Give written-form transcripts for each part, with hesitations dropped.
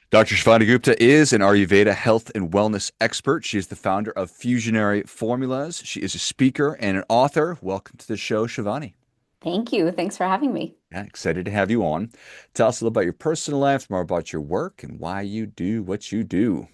Dr. Shivani Gupta is an Ayurveda health and wellness expert. She is the founder of Fusionary Formulas. She is a speaker and an author. Welcome to the show, Shivani. Thank you. Thanks for having me. Yeah, excited to have you on. Tell us a little about your personal life, more about your work, and why you do what you do.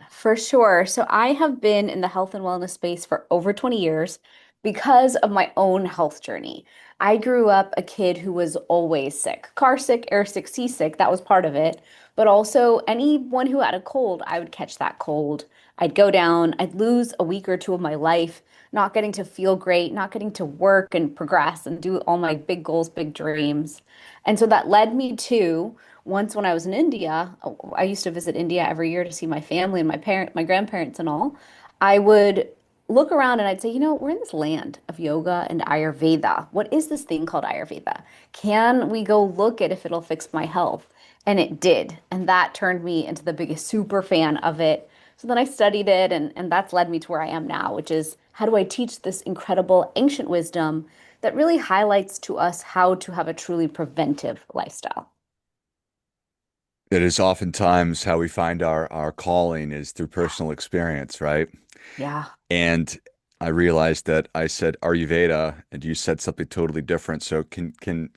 For sure. So I have been in the health and wellness space for over 20 years because of my own health journey. I grew up a kid who was always sick, car sick, air sick, seasick. That was part of it. But also, anyone who had a cold, I would catch that cold. I'd go down, I'd lose a week or two of my life, not getting to feel great, not getting to work and progress and do all my big goals, big dreams. And so that led me to once when I was in India, I used to visit India every year to see my family and my grandparents and all. I would look around and I'd say, we're in this land of yoga and Ayurveda. What is this thing called Ayurveda? Can we go look at if it'll fix my health? And it did. And that turned me into the biggest super fan of it. So then I studied it, and that's led me to where I am now, which is how do I teach this incredible ancient wisdom that really highlights to us how to have a truly preventive lifestyle? It is oftentimes how we find our calling is through personal experience, right? Yeah. And I realized that I said Ayurveda and you said something totally different. So can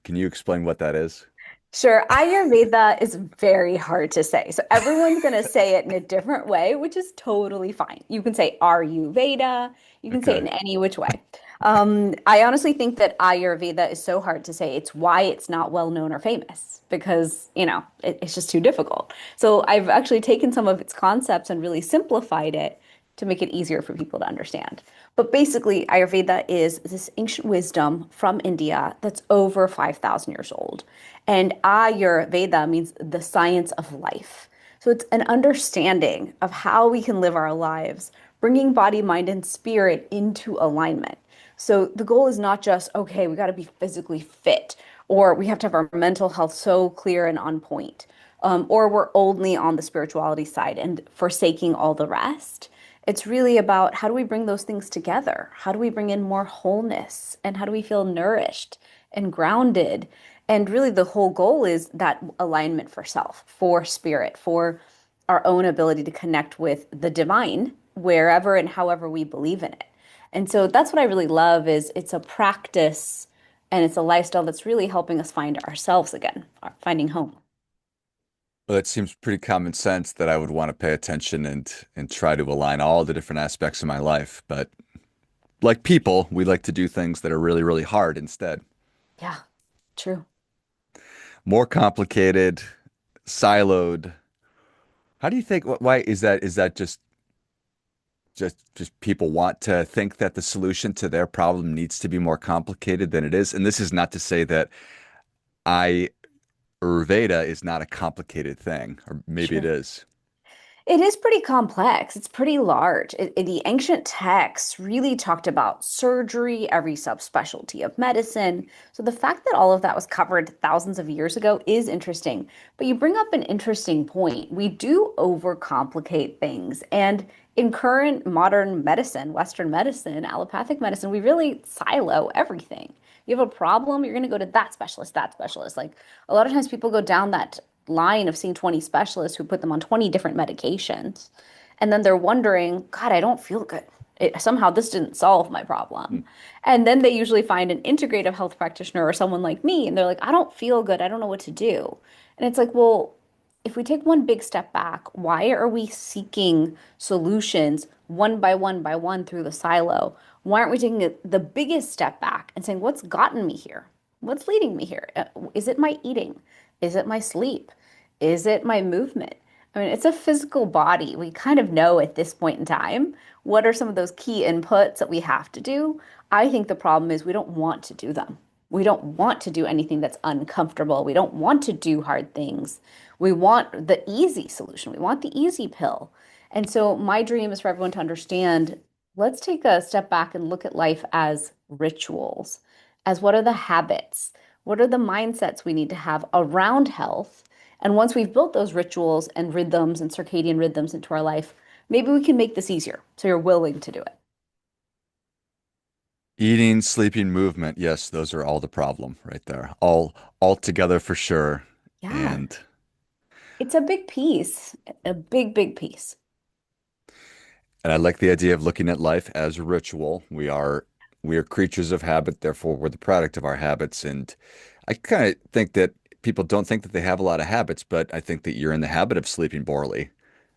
you explain what that is? Sure. Ayurveda is very hard to say. So everyone's going to say it in a different way, which is totally fine. You can say Ayurveda, you can say it Okay. in any which way. I honestly think that Ayurveda is so hard to say. It's why it's not well known or famous because, it's just too difficult. So I've actually taken some of its concepts and really simplified it to make it easier for people to understand. But basically, Ayurveda is this ancient wisdom from India that's over 5,000 years old. And Ayurveda means the science of life. So it's an understanding of how we can live our lives, bringing body, mind, and spirit into alignment. So the goal is not just, okay, we got to be physically fit, or we have to have our mental health so clear and on point, or we're only on the spirituality side and forsaking all the rest. It's really about how do we bring those things together? How do we bring in more wholeness? And how do we feel nourished and grounded? And really, the whole goal is that alignment for self, for spirit, for our own ability to connect with the divine wherever and however we believe in it. And so that's what I really love is it's a practice and it's a lifestyle that's really helping us find ourselves again, finding home. Well, it seems pretty common sense that I would want to pay attention and try to align all the different aspects of my life. But like people, we like to do things that are really, really hard instead. Yeah, true. More complicated, siloed. How do you think, why is that just people want to think that the solution to their problem needs to be more complicated than it is? And this is not to say that Ayurveda is not a complicated thing, or maybe it Sure. is. It is pretty complex. It's pretty large. The ancient texts really talked about surgery, every subspecialty of medicine. So the fact that all of that was covered thousands of years ago is interesting. But you bring up an interesting point. We do overcomplicate things. And in current modern medicine, Western medicine, allopathic medicine, we really silo everything. You have a problem, you're going to go to that specialist, that specialist. Like a lot of times people go down that line of seeing 20 specialists who put them on 20 different medications. And then they're wondering, God, I don't feel good. Somehow this didn't solve my Hmm. problem. And then they usually find an integrative health practitioner or someone like me, and they're like, I don't feel good. I don't know what to do. And it's like, well, if we take one big step back, why are we seeking solutions one by one through the silo? Why aren't we taking the biggest step back and saying, what's gotten me here? What's leading me here? Is it my eating? Is it my sleep? Is it my movement? I mean, it's a physical body. We kind of know at this point in time what are some of those key inputs that we have to do. I think the problem is we don't want to do them. We don't want to do anything that's uncomfortable. We don't want to do hard things. We want the easy solution. We want the easy pill. And so, my dream is for everyone to understand let's take a step back and look at life as rituals, as what are the habits? What are the mindsets we need to have around health? And once we've built those rituals and rhythms and circadian rhythms into our life, maybe we can make this easier. So you're willing to do it. Eating, sleeping, movement. Yes, those are all the problem right there. All together for sure. Yeah. And It's a big piece, a big, big piece. And I like the idea of looking at life as a ritual. We are creatures of habit, therefore we're the product of our habits. And I kind of think that people don't think that they have a lot of habits, but I think that you're in the habit of sleeping poorly.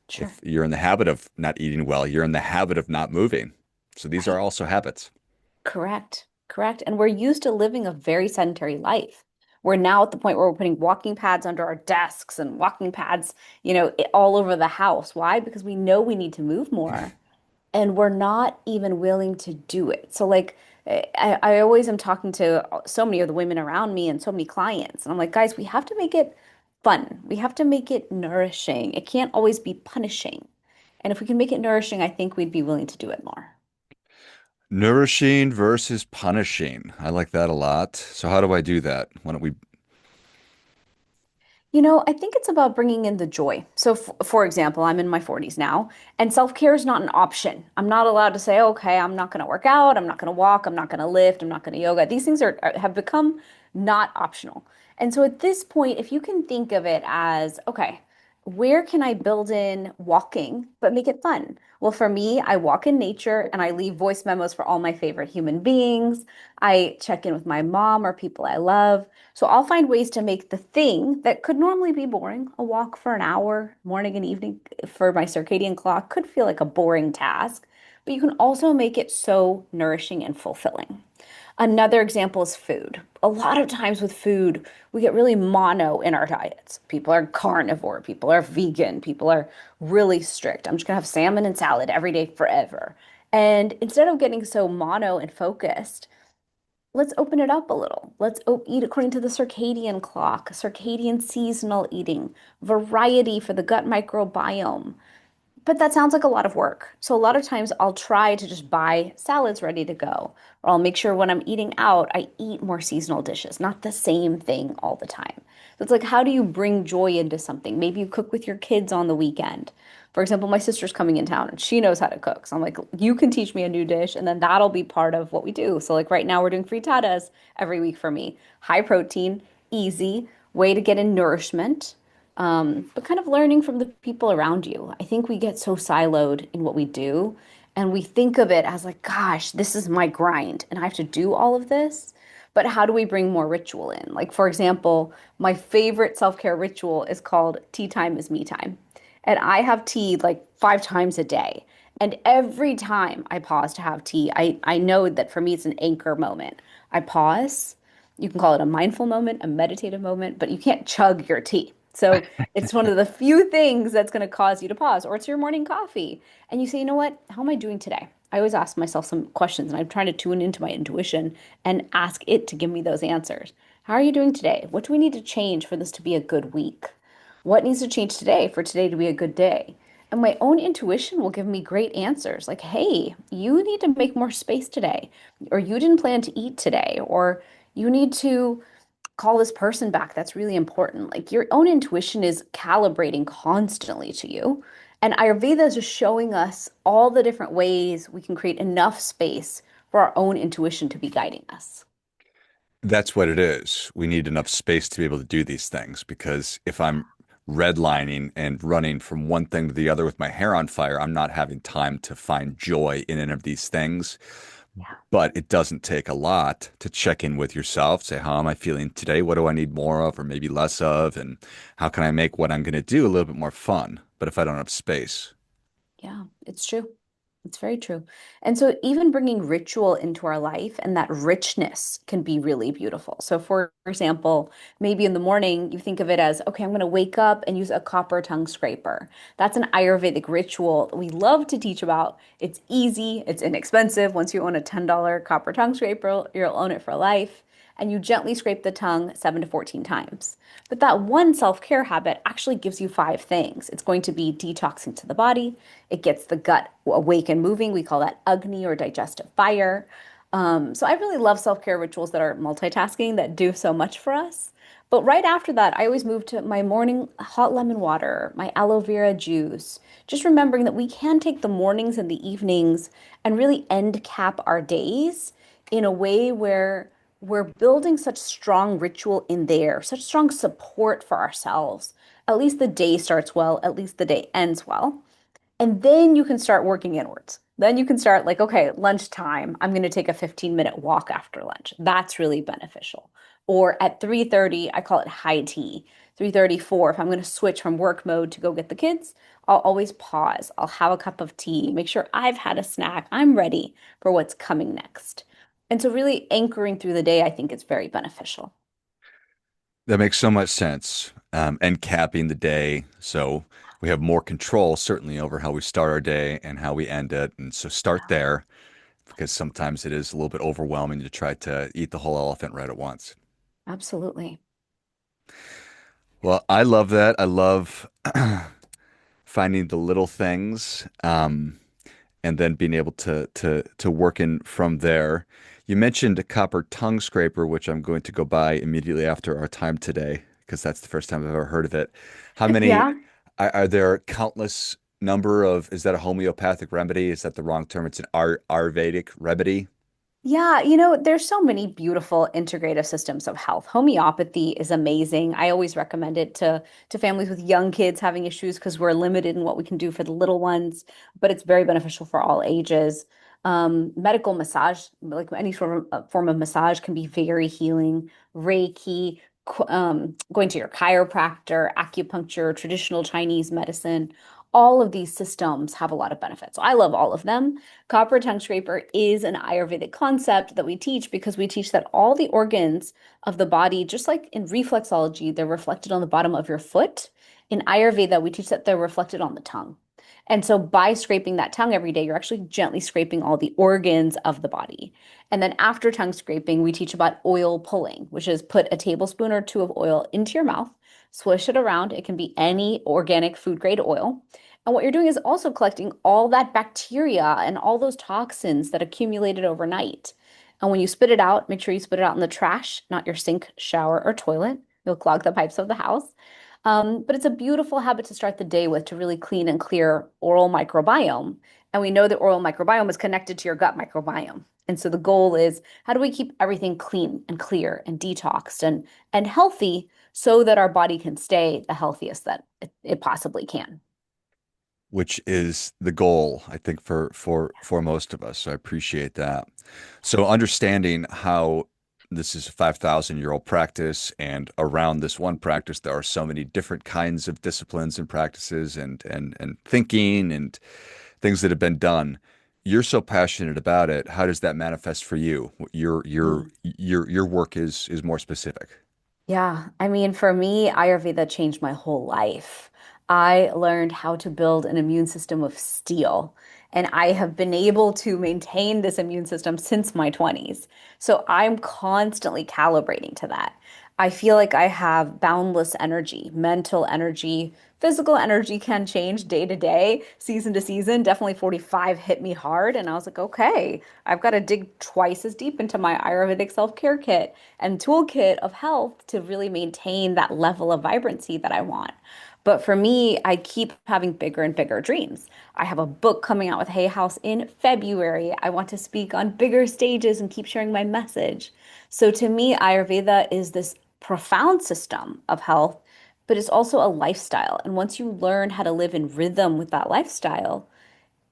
Sure. If you're in the habit of not eating well, you're in the habit of not moving. So these are Right. also habits. Correct. Correct. And we're used to living a very sedentary life. We're now at the point where we're putting walking pads under our desks and walking pads, all over the house. Why? Because we know we need to move more and we're not even willing to do it. So like I always am talking to so many of the women around me and so many clients, and I'm like, guys, we have to make it fun. We have to make it nourishing. It can't always be punishing. And if we can make it nourishing, I think we'd be willing to do it more. Nourishing versus punishing. I like that a lot. So how do I do that? Why don't we I think it's about bringing in the joy. So, for example, I'm in my 40s now, and self-care is not an option. I'm not allowed to say, okay, I'm not going to work out, I'm not going to walk, I'm not going to lift, I'm not going to yoga. These things have become not optional. And so at this point, if you can think of it as, okay, where can I build in walking, but make it fun? Well, for me, I walk in nature and I leave voice memos for all my favorite human beings. I check in with my mom or people I love. So I'll find ways to make the thing that could normally be boring, a walk for an hour, morning and evening for my circadian clock, could feel like a boring task, but you can also make it so nourishing and fulfilling. Another example is food. A lot of times with food, we get really mono in our diets. People are carnivore, people are vegan, people are really strict. I'm just gonna have salmon and salad every day forever. And instead of getting so mono and focused, let's open it up a little. Let's eat according to the circadian clock, circadian seasonal eating, variety for the gut microbiome. But that sounds like a lot of work. So a lot of times I'll try to just buy salads ready to go, or I'll make sure when I'm eating out, I eat more seasonal dishes, not the same thing all the time. So it's like, how do you bring joy into something? Maybe you cook with your kids on the weekend. For example, my sister's coming in town and she knows how to cook. So I'm like, you can teach me a new dish and then that'll be part of what we do. So like right now we're doing frittatas every week for me. High protein, easy, way to get in nourishment, but kind of learning from the people around you. I think we get so siloed in what we do, and we think of it as like, gosh, this is my grind, and I have to do all of this. But how do we bring more ritual in? Like, for example, my favorite self-care ritual is called Tea Time is Me Time. And I have tea like 5 times a day. And every time I pause to have tea, I know that for me, it's an anchor moment. I pause. You can call it a mindful moment, a meditative moment, but you can't chug your tea. So it's one of the few things that's going to cause you to pause, or it's your morning coffee. And you say, you know what? How am I doing today? I always ask myself some questions and I'm trying to tune into my intuition and ask it to give me those answers. How are you doing today? What do we need to change for this to be a good week? What needs to change today for today to be a good day? And my own intuition will give me great answers like, hey, you need to make more space today, or you didn't plan to eat today, or you need to call this person back. That's really important. Like your own intuition is calibrating constantly to you. And Ayurveda is just showing us all the different ways we can create enough space for our own intuition to be guiding us. That's what it is. We need enough space to be able to do these things because if I'm redlining and running from one thing to the other with my hair on fire, I'm not having time to find joy in any of these things. Yeah. But it doesn't take a lot to check in with yourself, say, how am I feeling today? What do I need more of or maybe less of? And how can I make what I'm going to do a little bit more fun? But if I don't have space, Yeah, it's true. It's very true. And so, even bringing ritual into our life and that richness can be really beautiful. So, for example, maybe in the morning, you think of it as, okay, I'm going to wake up and use a copper tongue scraper. That's an Ayurvedic ritual that we love to teach about. It's easy, it's inexpensive. Once you own a $10 copper tongue scraper, you'll own it for life. And you gently scrape the tongue 7 to 14 times. But that one self-care habit actually gives you 5 things. It's going to be detoxing to the body. It gets the gut awake and moving. We call that Agni or digestive fire. So I really love self-care rituals that are multitasking that do so much for us. But right after that, I always move to my morning hot lemon water, my aloe vera juice, just remembering that we can take the mornings and the evenings and really end cap our days in a way where we're building such strong ritual in there, such strong support for ourselves. At least the day starts well, at least the day ends well. And then you can start working inwards. Then you can start like, okay, lunchtime, I'm going to take a 15-minute walk after lunch. That's really beneficial. Or at 3:30, I call it high tea. 3:34, if I'm going to switch from work mode to go get the kids, I'll always pause. I'll have a cup of tea, make sure I've had a snack. I'm ready for what's coming next. And so really anchoring through the day, I think is very beneficial. That makes so much sense. And capping the day. So we have more control, certainly, over how we start our day and how we end it. And so start there because sometimes it is a little bit overwhelming to try to eat the whole elephant right at once. Absolutely. Well, I love that. I love finding the little things, and then being able to work in from there. You mentioned a copper tongue scraper, which I'm going to go buy immediately after our time today, because that's the first time I've ever heard of it. How many Yeah. are there countless number of, is that a homeopathic remedy? Is that the wrong term? It's an Ayurvedic remedy, Yeah, there's so many beautiful integrative systems of health. Homeopathy is amazing. I always recommend it to families with young kids having issues because we're limited in what we can do for the little ones, but it's very beneficial for all ages. Medical massage, like any form of massage, can be very healing. Reiki, going to your chiropractor, acupuncture, traditional Chinese medicine, all of these systems have a lot of benefits. So I love all of them. Copper tongue scraper is an Ayurvedic concept that we teach because we teach that all the organs of the body, just like in reflexology, they're reflected on the bottom of your foot. In Ayurveda, we teach that they're reflected on the tongue. And so by scraping that tongue every day, you're actually gently scraping all the organs of the body. And then after tongue scraping, we teach about oil pulling, which is put a tablespoon or two of oil into your mouth, swish it around. It can be any organic food grade oil. And what you're doing is also collecting all that bacteria and all those toxins that accumulated overnight. And when you spit it out, make sure you spit it out in the trash, not your sink, shower, or toilet. You'll clog the pipes of the house. But it's a beautiful habit to start the day with to really clean and clear oral microbiome. And we know that oral microbiome is connected to your gut microbiome. And so the goal is how do we keep everything clean and clear and detoxed and healthy so that our body can stay the healthiest that it possibly can. which is the goal, I think, for most of us. So I appreciate that. So understanding how this is a 5,000-year-old practice, and around this one practice, there are so many different kinds of disciplines and practices and thinking and things that have been done. You're so passionate about it. How does that manifest for you? Your work is more specific. Yeah, I mean, for me, Ayurveda changed my whole life. I learned how to build an immune system of steel, and I have been able to maintain this immune system since my 20s. So I'm constantly calibrating to that. I feel like I have boundless energy, mental energy, physical energy can change day to day, season to season. Definitely 45 hit me hard, and I was like, okay, I've got to dig twice as deep into my Ayurvedic self-care kit and toolkit of health to really maintain that level of vibrancy that I want. But for me, I keep having bigger and bigger dreams. I have a book coming out with Hay House in February. I want to speak on bigger stages and keep sharing my message. So to me, Ayurveda is this profound system of health, but it's also a lifestyle. And once you learn how to live in rhythm with that lifestyle,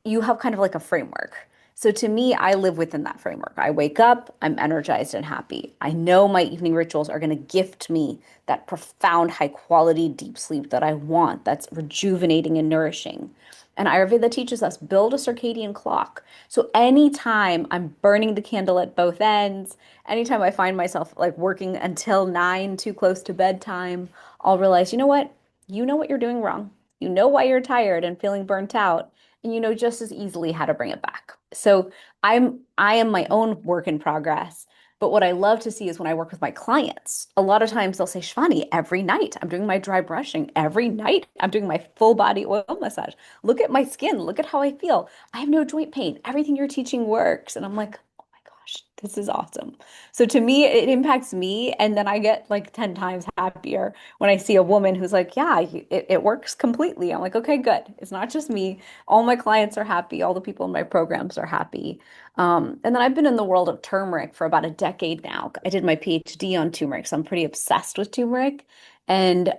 you have kind of like a framework. So to me, I live within that framework. I wake up, I'm energized and happy. I know my evening rituals are going to gift me that profound, high quality, deep sleep that I want, that's rejuvenating and nourishing. And Ayurveda teaches us build a circadian clock. So anytime I'm burning the candle at both ends, anytime I find myself like working until 9, too close to bedtime, I'll realize, you know what? You know what you're doing wrong. You know why you're tired and feeling burnt out and you know just as easily how to bring it back. So I am my own work in progress. But what I love to see is when I work with my clients, a lot of times they'll say, Shivani, every night I'm doing my dry brushing. Every night I'm doing my full body oil massage. Look at my skin. Look at how I feel. I have no joint pain. Everything you're teaching works. And I'm like, oh my gosh, This is awesome. So to me, it impacts me. And then I get like 10 times happier when I see a woman who's like, yeah, it works completely. I'm like, okay, good. It's not just me. All my clients are happy. All the people in my programs are happy. And then I've been in the world of turmeric for about a decade now. I did my PhD on turmeric, so I'm pretty obsessed with turmeric. And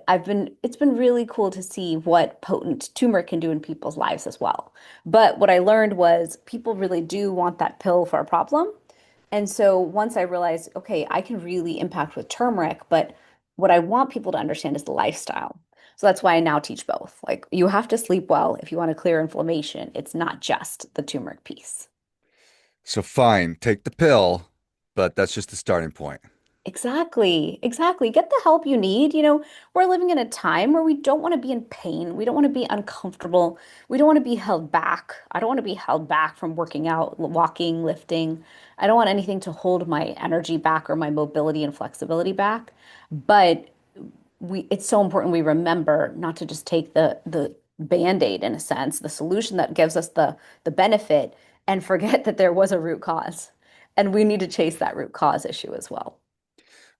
it's been really cool to see what potent turmeric can do in people's lives as well. But what I learned was people really do want that pill for a problem. And so once I realized, okay, I can really impact with turmeric, but what I want people to understand is the lifestyle. So that's why I now teach both. Like you have to sleep well if you want to clear inflammation. It's not just the turmeric piece. So fine, take the pill, but that's just the starting point. Exactly. Exactly. Get the help you need. We're living in a time where we don't want to be in pain. We don't want to be uncomfortable. We don't want to be held back. I don't want to be held back from working out, walking, lifting. I don't want anything to hold my energy back or my mobility and flexibility back. But it's so important we remember not to just take the Band-Aid in a sense, the solution that gives us the benefit and forget that there was a root cause. And we need to chase that root cause issue as well.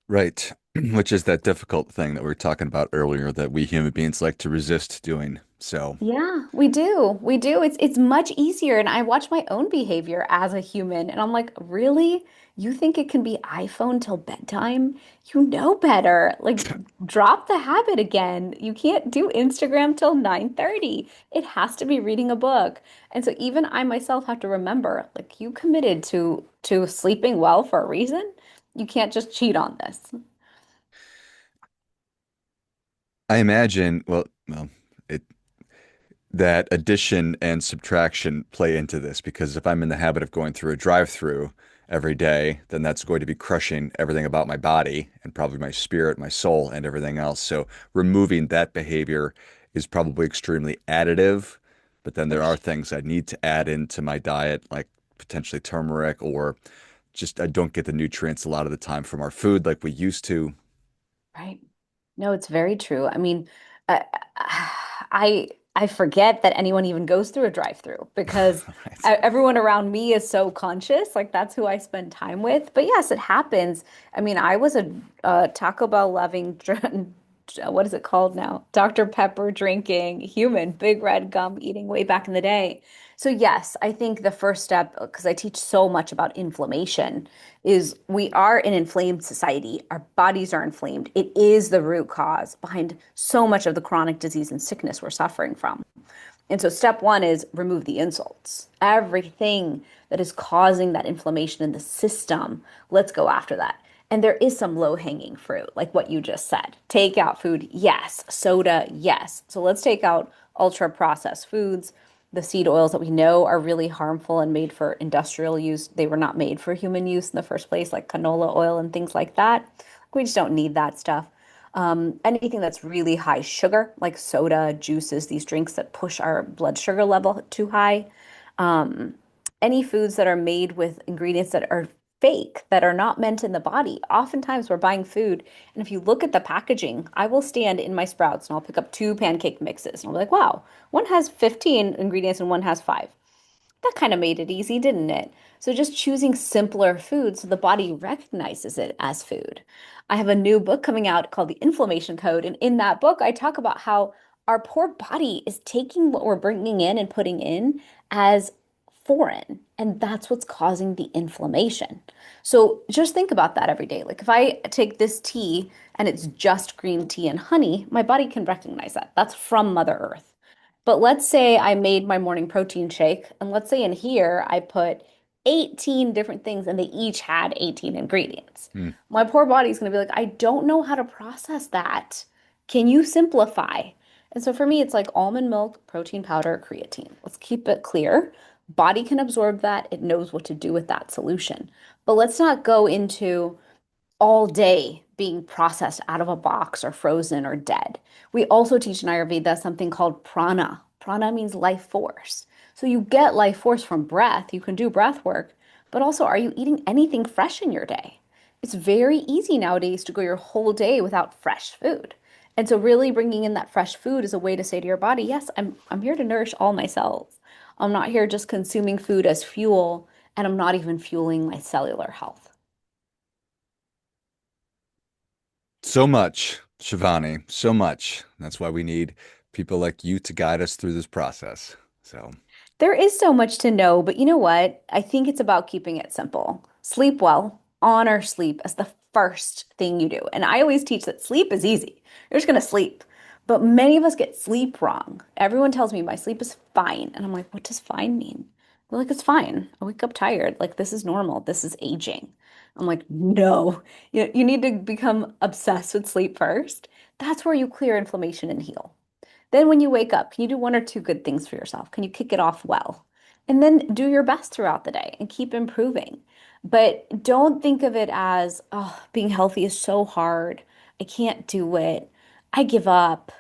Right. Which is that difficult thing that we were talking about earlier that we human beings like to resist doing. So, Yeah, we do. We do. It's much easier. And I watch my own behavior as a human and I'm like, really? You think it can be iPhone till bedtime? You know better. Like drop the habit again. You can't do Instagram till 9:30. It has to be reading a book. And so even I myself have to remember, like you committed to sleeping well for a reason. You can't just cheat on this. I imagine, it that addition and subtraction play into this because if I'm in the habit of going through a drive-through every day, then that's going to be crushing everything about my body and probably my spirit, my soul, and everything else. So removing that behavior is probably extremely additive, but then there are things I need to add into my diet, like potentially turmeric, or just I don't get the nutrients a lot of the time from our food like we used to. Right. No, it's very true. I mean, I I forget that anyone even goes through a drive-through because Right. everyone around me is so conscious. Like that's who I spend time with. But yes, it happens. I mean, I was a Taco Bell loving, what is it called now? Dr. Pepper drinking human, big red gum eating way back in the day. So yes, I think the first step, because I teach so much about inflammation, is we are an inflamed society. Our bodies are inflamed. It is the root cause behind so much of the chronic disease and sickness we're suffering from. And so, step one is remove the insults. Everything that is causing that inflammation in the system, let's go after that. And there is some low hanging fruit, like what you just said. Take out food, yes. Soda, yes. So, let's take out ultra processed foods, the seed oils that we know are really harmful and made for industrial use. They were not made for human use in the first place, like canola oil and things like that. We just don't need that stuff. Anything that's really high sugar, like soda, juices, these drinks that push our blood sugar level too high. Um, any foods that are made with ingredients that are fake, that are not meant in the body. Oftentimes we're buying food, and if you look at the packaging, I will stand in my Sprouts and I'll pick up two pancake mixes, and I'll be like, wow, one has 15 ingredients and one has five. That kind of made it easy, didn't it? So just choosing simpler food so the body recognizes it as food. I have a new book coming out called The Inflammation Code, and in that book I talk about how our poor body is taking what we're bringing in and putting in as foreign, and that's what's causing the inflammation. So just think about that every day. Like if I take this tea and it's just green tea and honey, my body can recognize that. That's from Mother Earth. But let's say I made my morning protein shake, and let's say in here I put 18 different things and they each had 18 ingredients. Hmm. My poor body's going to be like, I don't know how to process that. Can you simplify? And so for me, it's like almond milk, protein powder, creatine. Let's keep it clear. Body can absorb that. It knows what to do with that solution. But let's not go into all day being processed out of a box or frozen or dead. We also teach in Ayurveda something called prana. Prana means life force. So you get life force from breath. You can do breath work, but also are you eating anything fresh in your day? It's very easy nowadays to go your whole day without fresh food. And so really bringing in that fresh food is a way to say to your body, yes, I'm here to nourish all my cells. I'm not here just consuming food as fuel and I'm not even fueling my cellular health. So much, Shivani, so much. That's why we need people like you to guide us through this process. So, There is so much to know, but you know what? I think it's about keeping it simple. Sleep well, honor sleep as the first thing you do. And I always teach that sleep is easy. You're just going to sleep. But many of us get sleep wrong. Everyone tells me my sleep is fine. And I'm like, what does fine mean? They're like, it's fine. I wake up tired. Like, this is normal. This is aging. I'm like, no, you need to become obsessed with sleep first. That's where you clear inflammation and heal. Then when you wake up, can you do one or two good things for yourself? Can you kick it off well? And then do your best throughout the day and keep improving. But don't think of it as, oh, being healthy is so hard. I can't do it. I give up.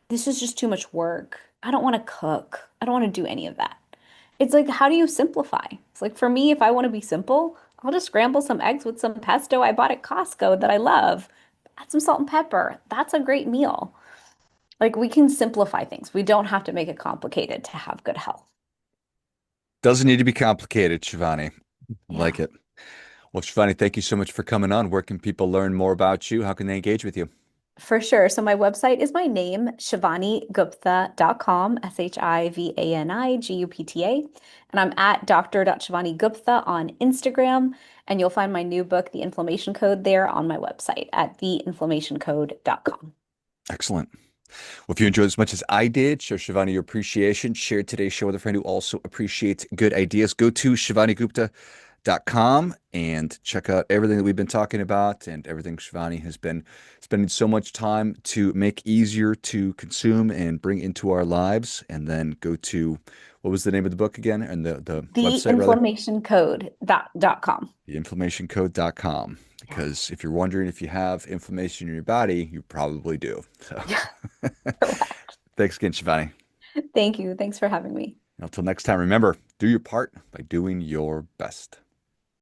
This is just too much work. I don't want to cook. I don't want to do any of that. It's like, how do you simplify? It's like for me, if I want to be simple, I'll just scramble some eggs with some pesto I bought at Costco that I love. Add some salt and pepper. That's a great meal. Like we can simplify things. We don't have to make it complicated to have good health. doesn't need to be complicated, Shivani. Yeah, Like it. Well, Shivani, thank you so much for coming on. Where can people learn more about you? How can they engage with you? for sure. So my website is my name, shivanigupta.com, ShivanIGupta. And I'm at dr.shivanigupta on Instagram. And you'll find my new book, The Inflammation Code, there on my website at theinflammationcode.com. Excellent. Well, if you enjoyed as much as I did, show Shivani your appreciation. Share today's show with a friend who also appreciates good ideas. Go to shivanigupta.com and check out everything that we've been talking about and everything Shivani has been spending so much time to make easier to consume and bring into our lives. And then go to, what was the name of the book again? And the website, rather? Theinflammationcode.com. Theinflammationcode.com. Yeah. Because if you're wondering if you have inflammation in your body, you probably do. So Yeah, correct. thanks again, Shivani. Thank you. Thanks for having me. Until next time, remember, do your part by doing your best.